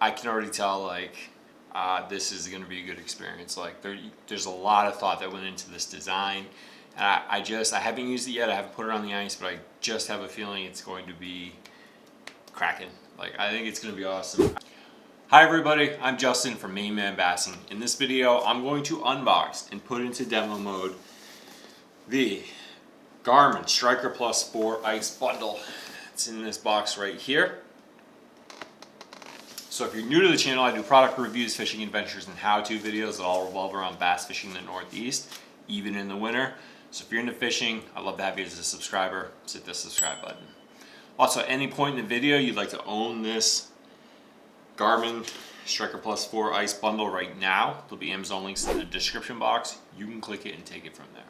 I can already tell, like, this is going to be a good experience. Like, there's a lot of thought that went into this design. And I haven't used it yet. I haven't put it on the ice, but I just have a feeling it's going to be cracking. Like, I think it's going to be awesome. Hi everybody, I'm Justin from Main Man Bassing. In this video, I'm going to unbox and put into demo mode the Garmin Striker Plus 4 Ice Bundle. It's in this box right here. So if you're new to the channel, I do product reviews, fishing adventures, and how-to videos that all revolve around bass fishing in the Northeast, even in the winter. So if you're into fishing, I'd love to have you as a subscriber. Just hit the subscribe button. Also, at any point in the video you'd like to own this Garmin Striker Plus 4 Ice Bundle right now, there'll be Amazon links in the description box. You can click it and take it from there.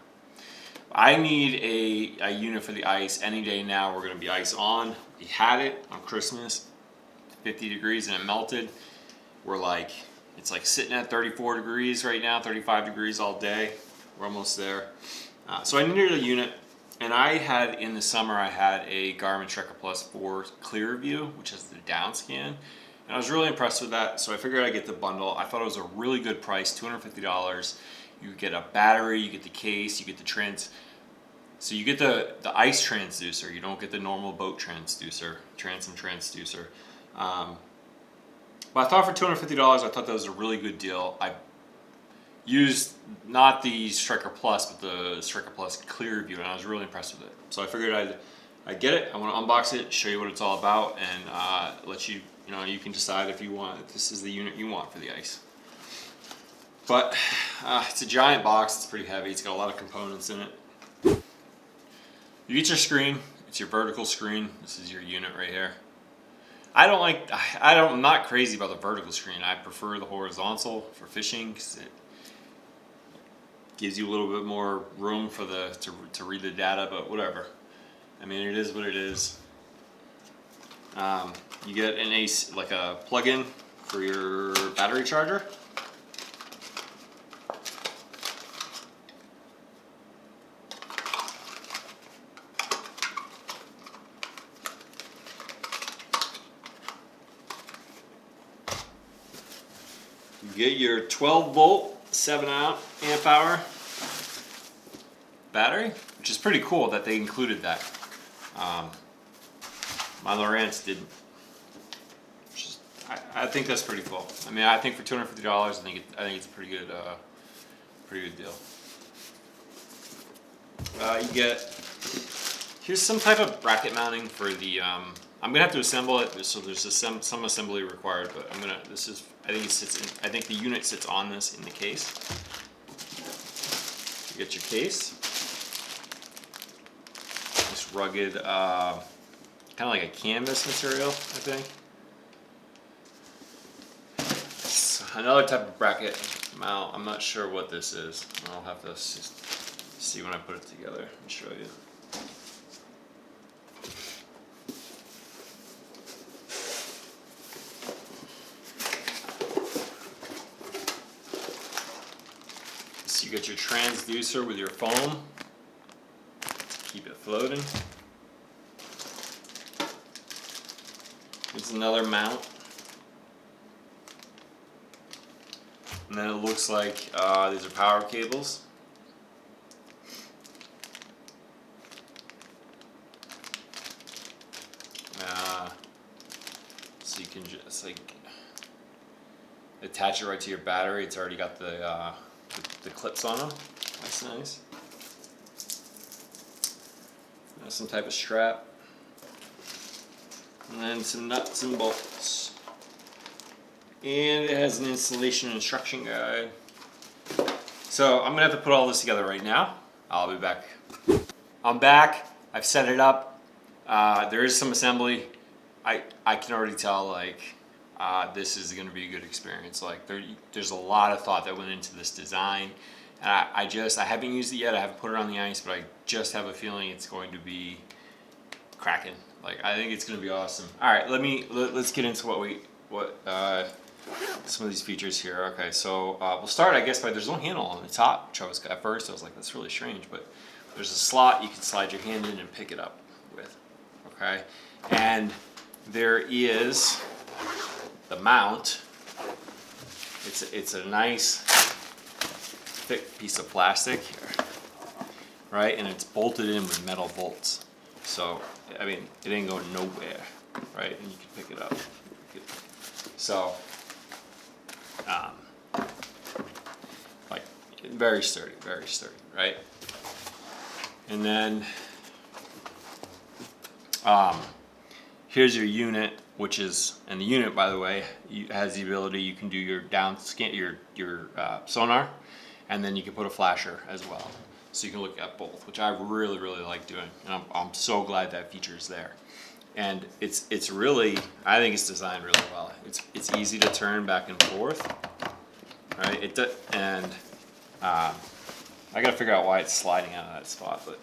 I need a unit for the ice any day now. We're going to be ice on. We had it on Christmas, 50 degrees, and it melted. It's like sitting at 34 degrees right now, 35 degrees all day. We're almost there. So I needed a unit, and I had, in the summer, I had a Garmin Striker Plus 4 Clear View, which is the down scan. And I was really impressed with that, so I figured I'd get the bundle. I thought it was a really good price, $250. You get a battery, you get the case, you get the so you get the ice transducer. You don't get the normal boat transducer, transom transducer. But I thought for $250, I thought that was a really good deal. I used not the Striker Plus, but the Striker Plus Clear View, and I was really impressed with it. So I figured I'd get it. I want to unbox it, show you what it's all about, and let you, you can decide if this is the unit you want for the ice. But it's a giant box. It's pretty heavy. It's got a lot of components in it. You get your screen. It's your vertical screen. This is your unit right here. I'm not crazy about the vertical screen. I prefer the horizontal for fishing because it gives you a little bit more room for to read the data, but whatever. I mean, it is what it is. You get an AC, like a plug-in for your battery charger. You get your 12 volt, 7 amp hour battery, which is pretty cool that they included that. My Lowrance didn't. I think that's pretty cool. I mean, I think for $250, I think it's a pretty good deal. Here's some type of bracket mounting for the. I'm gonna have to assemble it, so there's some assembly required. But I think the unit sits on this in the case. You get your case. This rugged, kind of like a canvas material, I think. Another type of bracket mount. I'm not sure what this is. I'll have to see when I put it together and show you. So you get your transducer with your foam to keep it floating. Here's another mount. And then it looks like these are power cables. So you can just attach it right to your battery. It's already got the clips on them. That's nice. There's some type of strap. And then some nuts and bolts. And it has an installation instruction guide. So I'm gonna have to put all this together right now. I'll be back. I'm back. I've set it up. There is some assembly. I can already tell, like, this is gonna be a good experience. Like, there's a lot of thought that went into this design. And I haven't used it yet. I haven't put it on the ice, but I just have a feeling it's going to be cracking. Like, I think it's gonna be awesome. All right, let's get into what some of these features here. Okay, so we'll start, I guess, by there's no handle on the top, which at first I was like, that's really strange, but there's a slot you can slide your hand in and pick it up with. Okay, and there is the mount, it's a nice thick piece of plastic here, right? And it's bolted in with metal bolts. So, I mean, it ain't going nowhere, right? And you can pick it up. So, like, very sturdy, right? And then, here's your unit, which is, and the unit, by the way, has the ability, you can do your down scan, your sonar, and then you can put a flasher as well. So you can look at both, which I really, really like doing. And I'm so glad that feature is there. And it's really, I think it's designed really well. It's easy to turn back and forth, right? I gotta figure out why it's sliding out of that spot, but,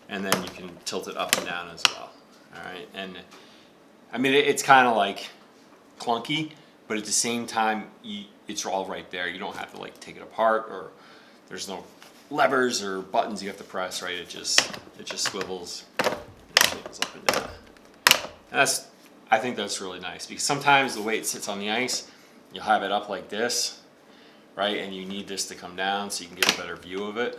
and then you can tilt it up and down as well, all right? And I mean, it's kind of like clunky, but at the same time, it's all right there. You don't have to like take it apart, or there's no levers or buttons you have to press, right? It just swivels, up and down. And I think that's really nice, because sometimes the way it sits on the ice, you'll have it up like this, right? And you need this to come down so you can get a better view of it,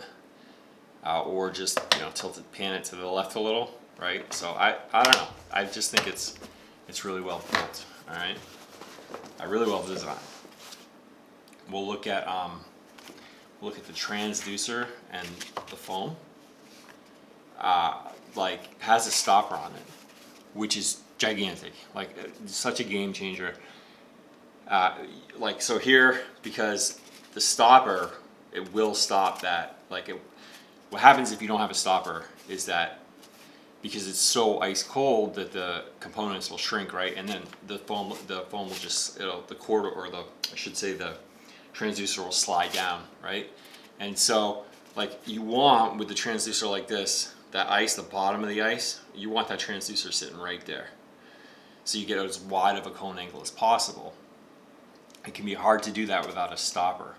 or just, you know, pan it to the left a little, right? So I don't know. I just think it's really well built. All right, really well designed. We'll look at the transducer and the foam. Like, has a stopper on it, which is gigantic. Like, such a game changer. Like, so here, because the stopper, it will stop that. Like, what happens if you don't have a stopper is that, because it's so ice cold, that the components will shrink, right? And then the foam will just, the cord, or I should say the transducer will slide down, right? And so, like, you want, with the transducer like this, that ice, the bottom of the ice, you want that transducer sitting right there, so you get as wide of a cone angle as possible. It can be hard to do that without a stopper.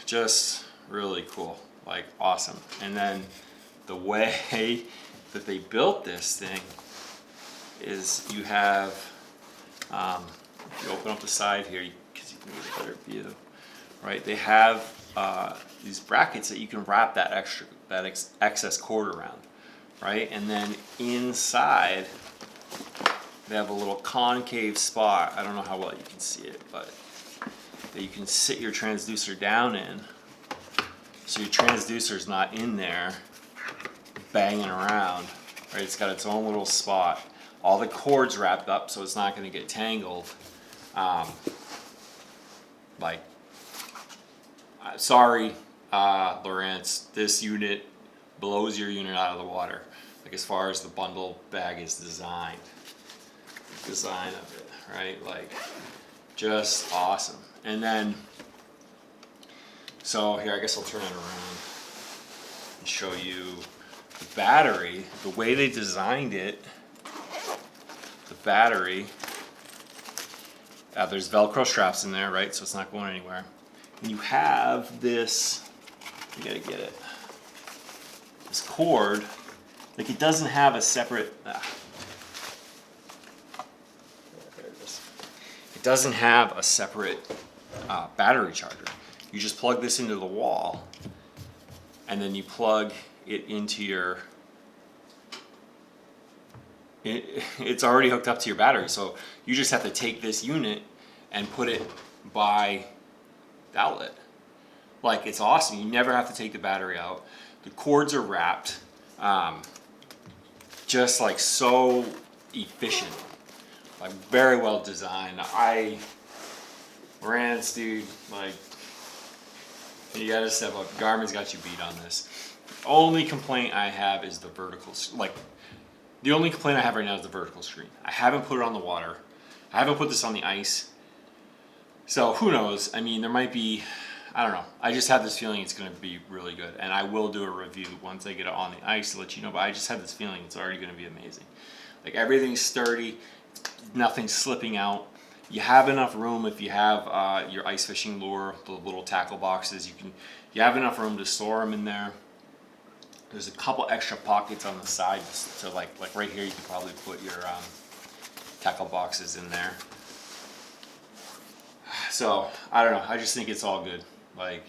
Just really cool, like, awesome. And then the way that they built this thing is, you have, if you open up the side here, because you can get a better view, right? They have these brackets that you can wrap that excess cord around, right? And then inside, they have a little concave spot. I don't know how well you can see it, but that you can sit your transducer down in, so your transducer's not in there banging around, right? It's got its own little spot. All the cord's wrapped up, so it's not going to get tangled. Like, sorry, Lawrence, this unit blows your unit out of the water. Like, as far as the bundle bag is designed, design of it, right? Like, just awesome. And then, so here, I guess I'll turn it around and show you the battery. The way they designed it, the battery, there's Velcro straps in there, right? So it's not going anywhere. And you have this, you gotta get it, this cord, like, it doesn't have a separate, it doesn't have a separate battery charger. You just plug this into the wall, and then you plug it into your, it's already hooked up to your battery, so you just have to take this unit and put it by the outlet. Like, it's awesome. You never have to take the battery out. The cords are wrapped, just like so efficient, like very well designed. Rance, dude, like, you gotta step up. Garmin's got you beat on this. Only complaint I have is the vertical, like, the only complaint I have right now is the vertical screen. I haven't put it on the water. I haven't put this on the ice. So who knows? I mean, there might be, I don't know. I just have this feeling it's going to be really good. And I will do a review once I get it on the ice to let you know. But I just have this feeling it's already going to be amazing. Like, everything's sturdy. Nothing's slipping out. You have enough room if you have your ice fishing lure, the little tackle boxes. You have enough room to store them in there. There's a couple extra pockets on the side, so like right here you could probably put your tackle boxes in there. So I don't know. I just think it's all good. Like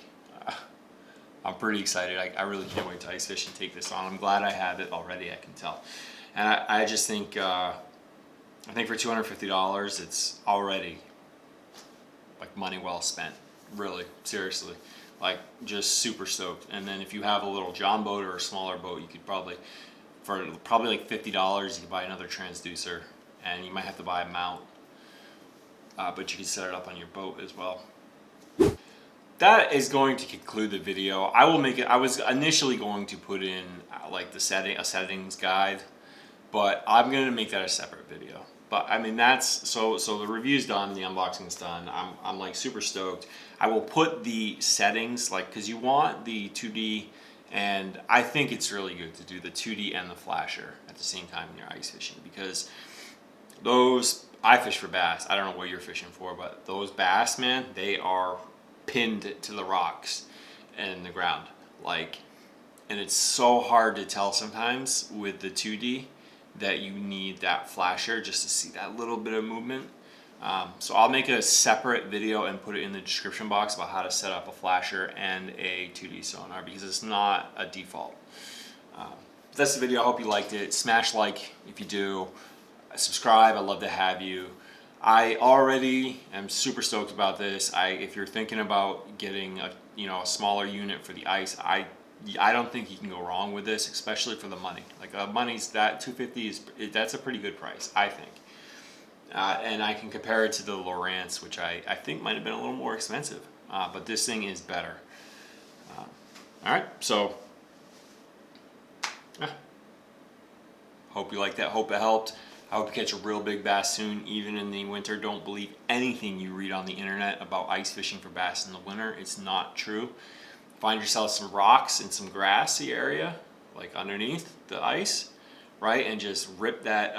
I'm pretty excited. I really can't wait to ice fish and take this on. I'm glad I have it already. I can tell, and I just think I think for $250, it's already like money well spent. Really, seriously, like just super stoked. And then if you have a little John boat or a smaller boat, you could probably for like $50, you could buy another transducer, and you might have to buy a mount, but you can set it up on your boat as well. That is going to conclude the video. I will make it. I was initially going to put in like a settings guide, but I'm going to make that a separate video. But I mean that's so the review's done, the unboxing's done. I'm like super stoked. I will put the settings like because you want the 2D, and I think it's really good to do the 2D and the flasher at the same time when you're ice fishing, because those I fish for bass. I don't know what you're fishing for, but those bass, man, they are pinned to the rocks and the ground, like, and it's so hard to tell sometimes with the 2D that you need that flasher just to see that little bit of movement. So I'll make a separate video and put it in the description box about how to set up a flasher and a 2D sonar, because it's not a default. That's the video. I hope you liked it. Smash like if you do. Subscribe. I'd love to have you. I already am super stoked about this. If you're thinking about getting a smaller unit for the ice, I don't think you can go wrong with this, especially for the money. Like money's that $250 that's a pretty good price, I think. And I can compare it to the Lowrance, which I think might have been a little more expensive, but this thing is better. All right, so hope you like that. Hope it helped. I hope you catch a real big bass soon, even in the winter. Don't believe anything you read on the internet about ice fishing for bass in the winter. It's not true. Find yourself some rocks and some grassy area, like underneath the ice, right? And just rip that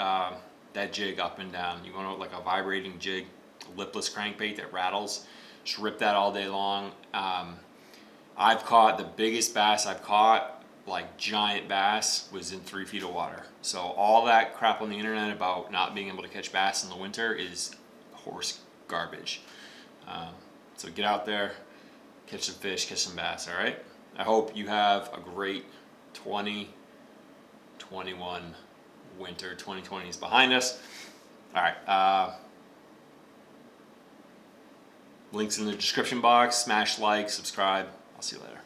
that jig up and down. You want like a vibrating jig, a lipless crankbait that rattles. Just rip that all day long. I've caught the biggest bass I've caught, like giant bass, was in 3 feet of water. So all that crap on the internet about not being able to catch bass in the winter is horse garbage. So get out there, catch some fish, catch some bass, all right? I hope you have a great 2021 winter. 2020 is behind us. All right. Links in the description box. Smash like, subscribe. I'll see you later.